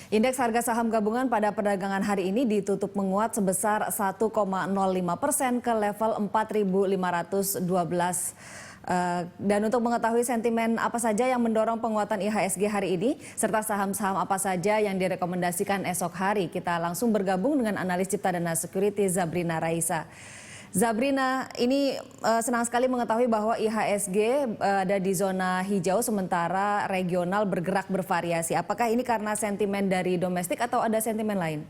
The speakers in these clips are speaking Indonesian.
Indeks harga saham gabungan pada perdagangan hari ini ditutup menguat sebesar 1,05% ke level 4.512. Dan untuk mengetahui sentimen apa saja yang mendorong penguatan IHSG hari ini, serta saham-saham apa saja yang direkomendasikan esok hari, kita langsung bergabung dengan analis Ciptadana Securities Zabrina Raisa. Zabrina, ini senang sekali mengetahui bahwa IHSG ada di zona hijau sementara regional bergerak bervariasi. Apakah ini karena sentimen dari domestik atau ada sentimen lain?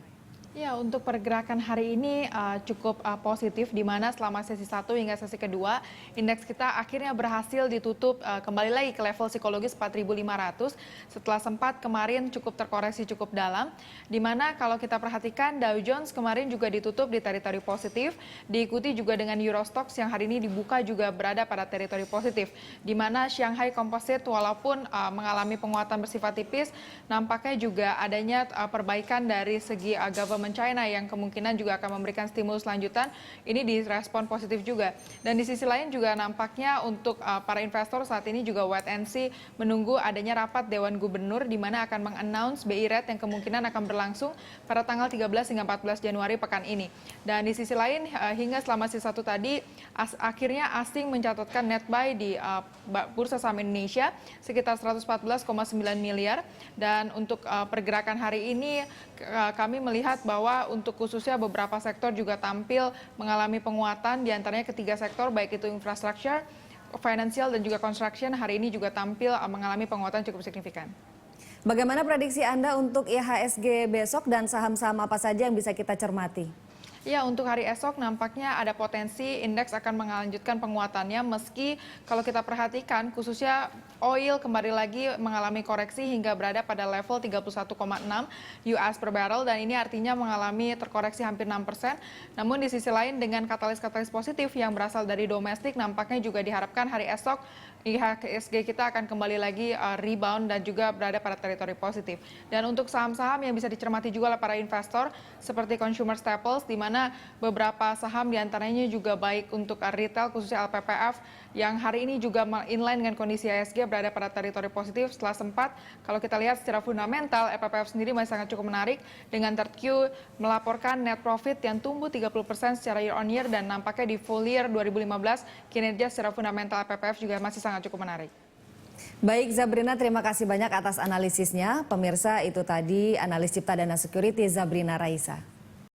Ya, untuk pergerakan hari ini cukup positif, di mana selama sesi 1 hingga sesi kedua, indeks kita akhirnya berhasil ditutup kembali lagi ke level psikologis 4.500 setelah sempat kemarin cukup terkoreksi cukup dalam, di mana kalau kita perhatikan Dow Jones kemarin juga ditutup di teritori positif, diikuti juga dengan Euro Stoxx yang hari ini dibuka juga berada pada teritori positif, di mana Shanghai Composite walaupun mengalami penguatan bersifat tipis, nampaknya juga adanya perbaikan dari segi government China yang kemungkinan juga akan memberikan stimulus lanjutan, ini direspon positif juga. Dan di sisi lain juga nampaknya untuk para investor saat ini juga wait and see, menunggu adanya rapat Dewan Gubernur di mana akan mengannounce BI rate yang kemungkinan akan berlangsung pada tanggal 13 hingga 14 Januari pekan ini. Dan di sisi lain hingga selama sesi 1 tadi akhirnya asing mencatatkan net buy di Bursa Saham Indonesia sekitar 114,9 miliar, dan untuk pergerakan hari ini kami melihat bahwa untuk khususnya beberapa sektor juga tampil mengalami penguatan, diantaranya ketiga sektor baik itu infrastruktur, financial dan juga construction hari ini juga tampil mengalami penguatan cukup signifikan. Bagaimana prediksi Anda untuk IHSG besok dan saham-saham apa saja yang bisa kita cermati? Ya, untuk hari esok nampaknya ada potensi indeks akan melanjutkan penguatannya meski kalau kita perhatikan khususnya oil kembali lagi mengalami koreksi hingga berada pada level 31,6 US per barrel, dan ini artinya mengalami terkoreksi hampir 6%. Namun di sisi lain dengan katalis-katalis positif yang berasal dari domestik nampaknya juga diharapkan hari esok IHSG kita akan kembali lagi rebound dan juga berada pada teritori positif. Dan untuk saham-saham yang bisa dicermati juga oleh para investor seperti consumer staples, di mana beberapa saham diantaranya juga baik untuk retail khususnya LPPF yang hari ini juga inline dengan kondisi IHSG berada pada teritori positif setelah sempat kalau kita lihat secara fundamental LPPF sendiri masih sangat cukup menarik dengan Q melaporkan net profit yang tumbuh 30% secara year on year, dan nampaknya di full year 2015 kinerja secara fundamental LPPF juga masih sangat cukup menarik. Baik Zabrina, terima kasih banyak atas analisisnya. Pemirsa, itu tadi analis Ciptadana Securities Zabrina Raisa.